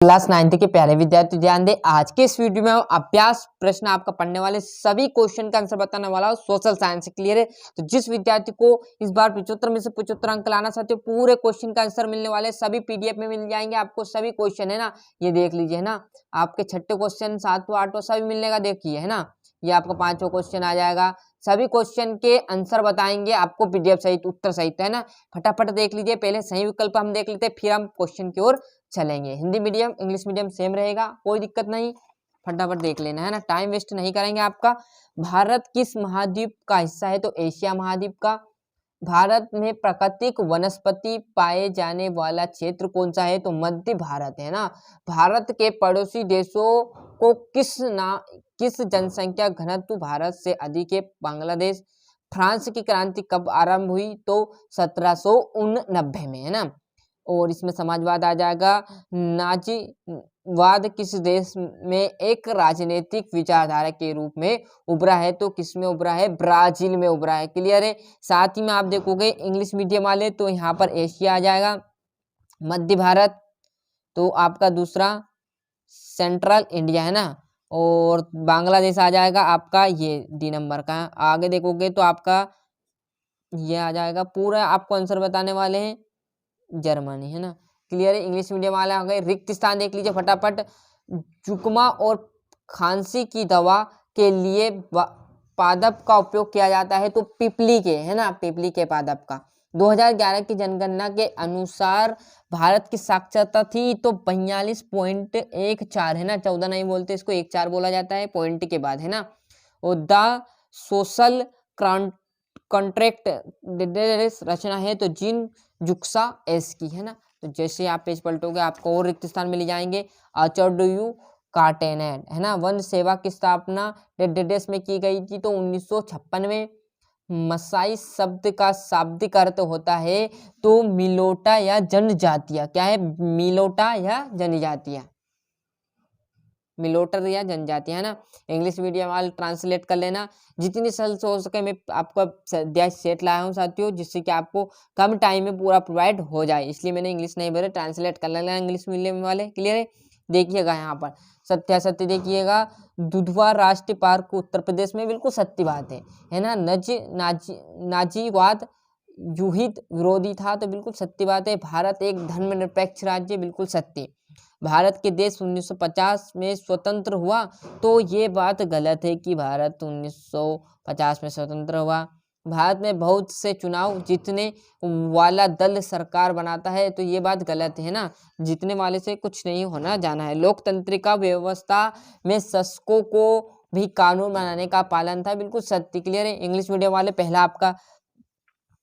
Class 9 के प्यारे विद्यार्थी ध्यान दें। आज के इस वीडियो में हम अभ्यास प्रश्न आपका पढ़ने वाले सभी क्वेश्चन का आंसर बताने वाला हूँ। सोशल साइंस से क्लियर है। तो जिस विद्यार्थी को इस बार 75 में से 75 अंक लाना चाहते हो, पूरे क्वेश्चन का आंसर मिलने वाले, सभी पीडीएफ में मिल जाएंगे आपको। सभी क्वेश्चन है ना, ये देख लीजिए है ना, आपके छठे क्वेश्चन, सातवां, आठवां सभी मिलने का देखिए है ना। ये आपका पांचवा क्वेश्चन आ जाएगा। सभी क्वेश्चन के आंसर बताएंगे आपको पीडीएफ सहित, उत्तर सहित है ना। फटाफट देख लीजिए। पहले सही विकल्प हम देख लेते हैं, फिर हम क्वेश्चन की ओर चलेंगे। Hindi medium English medium same रहेगा, कोई दिक्कत नहीं। फटाफट देख लेना है ना, टाइम वेस्ट नहीं करेंगे आपका। भारत किस महाद्वीप का हिस्सा है? तो एशिया महाद्वीप का। भारत में प्राकृतिक वनस्पति पाए जाने वाला क्षेत्र कौन सा है? तो मध्य भारत है ना। भारत के पड़ोसी देशों को किस जनसंख्या घनत्व भारत से अधिक है? बांग्लादेश। फ्रांस की क्रांति कब आरंभ हुई? तो 1789 में है ना। और इसमें समाजवाद आ जाएगा। नाजीवाद किस देश में एक राजनीतिक विचारधारा के रूप में उभरा है? तो किस में उभरा है? ब्राजील में उभरा है। क्लियर है। साथ ही में आप देखोगे इंग्लिश मीडियम वाले, तो यहाँ पर एशिया आ जाएगा, मध्य भारत, तो आपका दूसरा सेंट्रल इंडिया है ना, और बांग्लादेश आ जाएगा आपका, ये डी नंबर का। आगे देखोगे तो आपका ये आ जाएगा। पूरा आपको आंसर बताने वाले हैं जर्मनी है ना। क्लियर है। इंग्लिश मीडियम वाले आ गए। रिक्त स्थान देख लीजिए फटाफट। जुकमा और खांसी की दवा के लिए पादप का उपयोग किया जाता है? तो पिपली के है ना, पिपली के पादप का। 2011 की जनगणना के अनुसार भारत की साक्षरता थी तो 42.14 है ना, 14 नहीं बोलते इसको, 14 बोला जाता है पॉइंट के बाद है ना। और द सोशल कॉन्ट्रैक्ट रचना है तो जिन जुक्सा एस की है ना। तो जैसे आप पेज पलटोगे आपको और रिक्त स्थान मिल जाएंगे। आर्चड्यू कार्टेनेट है ना। वन सेवा की स्थापना डेडेस में की गई थी? तो 1956 में। मसाई शब्द का शाब्दिक अर्थ होता है तो मिलोटा या जनजातिया। क्या है? मिलोटा या जनजातिया, मिलोटर या जनजाति है ना। इंग्लिश मीडियम वाले ट्रांसलेट कर लेना। जितनी सरल से हो सके मैं आपको अध्याय सेट लाया हूँ साथियों, जिससे कि आपको कम टाइम में पूरा प्रोवाइड हो जाए, इसलिए मैंने इंग्लिश नहीं बोले, ट्रांसलेट कर लेना इंग्लिश मीडियम वाले। क्लियर है। देखिएगा यहाँ पर सत्यासत्य देखिएगा। दुधवा राष्ट्रीय पार्क उत्तर प्रदेश में, बिल्कुल सत्य बात है ना। नाजीवाद युहित विरोधी था? तो बिल्कुल सत्य बात है। भारत एक धर्मनिरपेक्ष राज्य, बिल्कुल सत्य। भारत के देश 1950 में स्वतंत्र हुआ? तो ये बात गलत है कि भारत 1950 में स्वतंत्र हुआ। भारत में बहुत से चुनाव जीतने वाला दल सरकार बनाता है? तो ये बात गलत है ना, जीतने वाले से कुछ नहीं होना जाना है। लोकतंत्रिका व्यवस्था में शासकों को भी कानून बनाने का पालन था? बिल्कुल सत्य। क्लियर है। इंग्लिश मीडियम वाले पहला आपका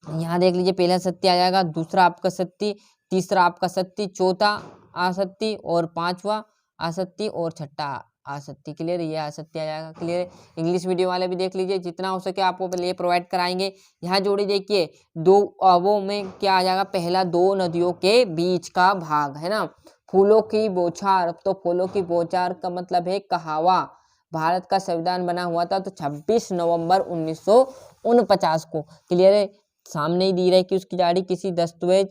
यहाँ देख लीजिए, पहला सत्य आ जाएगा, दूसरा आपका सत्य, तीसरा आपका सत्य, चौथा आसत्य और पांचवा आसत्य और छठा आसत्य। क्लियर, ये आसत्य आ जाएगा। क्लियर है। इंग्लिश मीडियम वाले भी देख लीजिए, जितना हो सके आपको पहले प्रोवाइड कराएंगे। यहाँ जोड़ी देखिए, दो अवों में क्या आ जाएगा? पहला, दो नदियों के बीच का भाग है ना। फूलों की बौछार, तो फूलों की बौछार का मतलब है कहावा। भारत का संविधान बना हुआ था तो 26 नवंबर 1949 को। क्लियर है। सामने ही दी रही कि उसकी जारी किसी दस्तावेज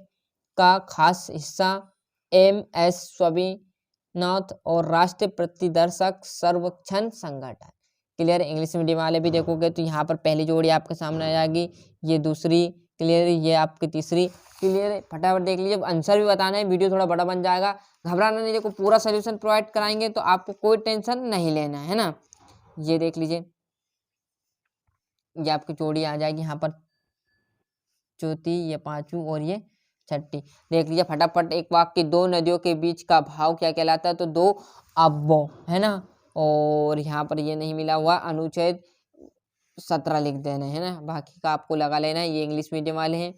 का खास हिस्सा MS स्वामीनाथ और राष्ट्रीय प्रतिदर्शक सर्वेक्षण संगठन। क्लियर। इंग्लिश मीडियम वाले भी देखोगे तो यहाँ पर पहली जोड़ी आपके सामने आ जाएगी, ये दूसरी। क्लियर, ये आपकी तीसरी। क्लियर है। फटाफट देख लीजिए। आंसर भी बताना है, वीडियो थोड़ा बड़ा बन जाएगा, घबराना नहीं। देखो पूरा सोल्यूशन प्रोवाइड कराएंगे तो आपको कोई टेंशन नहीं लेना है ना। ये देख लीजिए, ये आपकी जोड़ी आ जाएगी यहाँ पर, चौथी, ये पांचवी और ये छठी। देख लीजिए फटाफट एक वाक्य, दो नदियों के बीच का भाव क्या कहलाता है? तो दो अब्बों है ना। और यहाँ पर ये नहीं मिला हुआ, अनुच्छेद 17 लिख देना है ना, बाकी का आपको लगा लेना है। ये इंग्लिश मीडियम वाले हैं,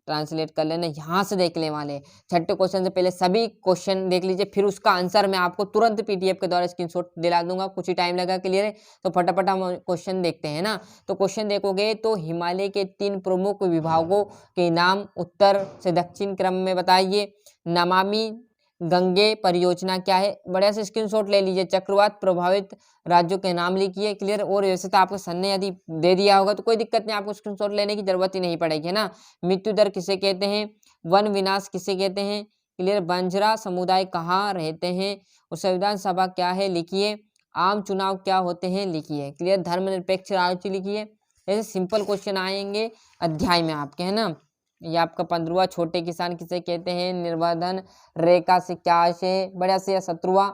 ट्रांसलेट कर लेना, यहाँ से देख लेने वाले। छठे क्वेश्चन से पहले सभी क्वेश्चन देख लीजिए, फिर उसका आंसर मैं आपको तुरंत पीडीएफ के द्वारा स्क्रीनशॉट दिला दूंगा, कुछ ही टाइम लगा। क्लियर है। तो फटाफट हम क्वेश्चन देखते हैं ना। तो क्वेश्चन देखोगे तो हिमालय के 3 प्रमुख विभागों के नाम उत्तर से दक्षिण क्रम में बताइए। नमामि गंगे परियोजना क्या है? बढ़िया से स्क्रीनशॉट ले लीजिए। चक्रवात प्रभावित राज्यों के नाम लिखिए। क्लियर। और वैसे तो आपको सर ने यदि दे दिया होगा तो कोई दिक्कत नहीं, आपको स्क्रीनशॉट लेने की जरूरत ही नहीं पड़ेगी है ना। मृत्यु दर किसे कहते हैं? वन विनाश किसे कहते हैं? क्लियर। बंजारा समुदाय कहाँ रहते हैं। और संविधान सभा क्या है लिखिए। आम चुनाव क्या होते हैं लिखिए। क्लियर। धर्मनिरपेक्ष राज्य लिखिए। ऐसे सिंपल क्वेश्चन आएंगे अध्याय में आपके, है ना। ये आपका 15वां छोटे किसान किसे कहते हैं। निर्वाधन रेखा से क्या से बढ़िया से 17वां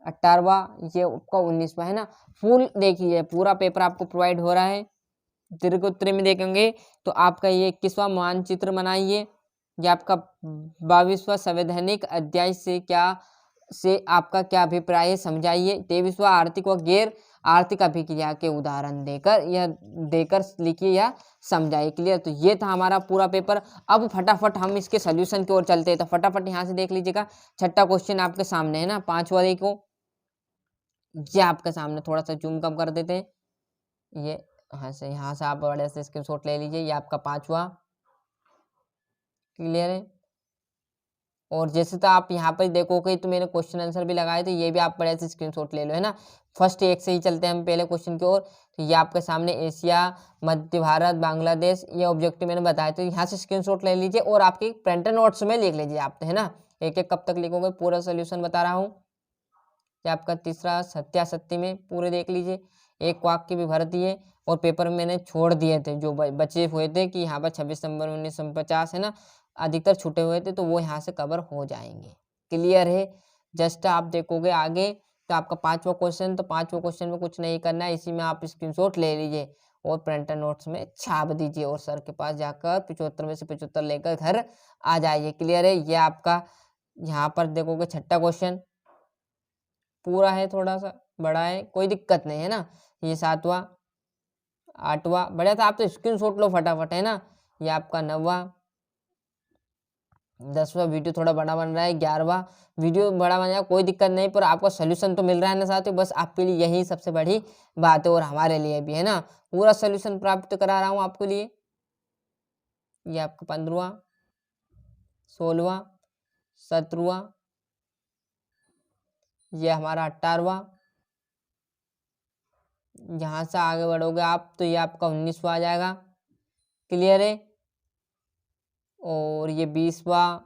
18वां ये आपका 19वां, है ना। फुल देखिए पूरा पेपर आपको प्रोवाइड हो रहा है। दीर्घ उत्तर में देखेंगे तो आपका ये 21वां मानचित्र बनाइए। ये आपका 22वां संवैधानिक अध्याय से क्या से आपका क्या अभिप्राय है समझाइए। 23वां आर्थिक व गैर आर्थिक अभिक्रिया के उदाहरण देकर लिखिए या समझाइए। क्लियर। तो ये था हमारा पूरा पेपर। अब फटाफट हम इसके सोल्यूशन की ओर चलते हैं। तो फटाफट यहाँ से देख लीजिएगा। छठा क्वेश्चन आपके सामने है ना, 5वां देखो। ये आपके सामने थोड़ा सा जूम कम कर देते हैं। ये यहाँ से आप बड़े से स्क्रीनशॉट ले लीजिए। ये आपका 5वां। क्लियर है। और जैसे तो आप यहाँ पर देखोगे तो मैंने क्वेश्चन आंसर भी लगाए, तो ये भी आप बड़े से स्क्रीनशॉट ले लो, है ना। फर्स्ट एक से ही चलते हैं हम पहले क्वेश्चन की ओर। तो ये आपके सामने एशिया, मध्य भारत, बांग्लादेश ये ऑब्जेक्टिव मैंने बताया। तो यहाँ से स्क्रीनशॉट ले लीजिए और आपके प्रिंटर नोट्स में लिख लीजिए आप, है ना। एक एक कब तक लिखोगे पूरा सोल्यूशन बता रहा हूँ। ये आपका तीसरा सत्यासत्य में पूरे देख लीजिए। एक वाक्य भी भर दिए और पेपर में मैंने छोड़ दिए थे जो बचे हुए थे कि यहाँ पर 26 नवंबर 1950 है ना, अधिकतर छूटे हुए थे, तो वो यहाँ से कवर हो जाएंगे। क्लियर है। जस्ट आप देखोगे आगे तो आपका 5वां क्वेश्चन, तो 5वां क्वेश्चन में कुछ नहीं करना है, इसी में आप स्क्रीनशॉट ले लीजिए और प्रिंटर नोट्स में छाप दीजिए और सर के पास जाकर 75 में से 75 लेकर घर आ जाइए। क्लियर है। ये आपका यहाँ पर देखोगे छठा क्वेश्चन पूरा है, थोड़ा सा बड़ा है, कोई दिक्कत नहीं, है ना। ये 7वां 8वां बढ़िया था। आप तो स्क्रीनशॉट लो फटाफट, है ना। ये आपका 9वां 10वां वीडियो थोड़ा बड़ा बन रहा है। 11वां वीडियो बड़ा बन जाएगा, कोई दिक्कत नहीं, पर आपको सोल्यूशन तो मिल रहा है ना साथियों। बस आपके लिए यही सबसे बड़ी बात है और हमारे लिए भी, है ना। पूरा सोल्यूशन प्राप्त करा रहा हूँ आपके लिए। ये आपका 15वां 16वां 17वां, ये हमारा 18वां। यहाँ से आगे बढ़ोगे आप तो ये आपका 19वां आ जाएगा। क्लियर है। और ये 20वां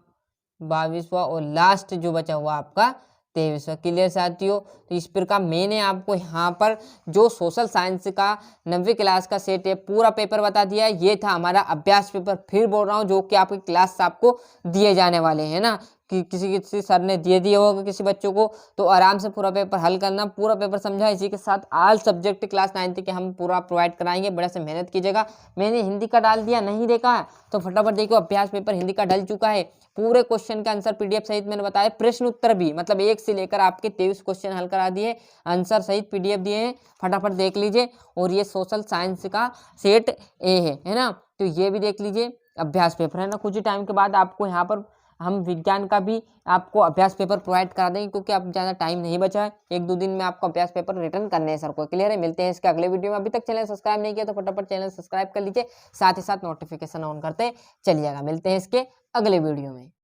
22वां और लास्ट जो बचा हुआ आपका 23वां। क्लियर साथियों। तो इस प्रकार मैंने आपको यहाँ पर जो सोशल साइंस का 9वीं क्लास का सेट है पूरा पेपर बता दिया है। ये था हमारा अभ्यास पेपर, फिर बोल रहा हूँ, जो कि आपकी क्लास से आपको दिए जाने वाले हैं ना, कि किसी सर ने दिए होगा किसी बच्चों को, तो आराम से पूरा पेपर हल करना, पूरा पेपर समझा। इसी के साथ ऑल सब्जेक्ट क्लास 9th के हम पूरा प्रोवाइड कराएंगे। बड़ा से मेहनत कीजिएगा। मैंने हिंदी का डाल दिया, नहीं देखा है तो फटाफट देखो, अभ्यास पेपर हिंदी का डल चुका है। पूरे क्वेश्चन का आंसर पीडीएफ सहित मैंने बताया, प्रश्न उत्तर भी, मतलब 1 से लेकर आपके 23 क्वेश्चन हल करा दिए, आंसर सहित पीडीएफ दिए हैं, फटाफट देख लीजिए। और ये सोशल साइंस का सेट ए है ना, तो ये भी देख लीजिए। अभ्यास पेपर है ना, कुछ ही टाइम के बाद आपको यहाँ पर हम विज्ञान का भी आपको अभ्यास पेपर प्रोवाइड करा देंगे, क्योंकि अब ज़्यादा टाइम नहीं बचा है। 1-2 दिन में आपको अभ्यास पेपर रिटर्न करने हैं सर को। क्लियर है। मिलते हैं इसके अगले वीडियो में। अभी तक चैनल सब्सक्राइब नहीं किया तो फटाफट चैनल सब्सक्राइब कर लीजिए, साथ ही साथ नोटिफिकेशन ऑन करते चलिएगा। मिलते हैं इसके अगले वीडियो में।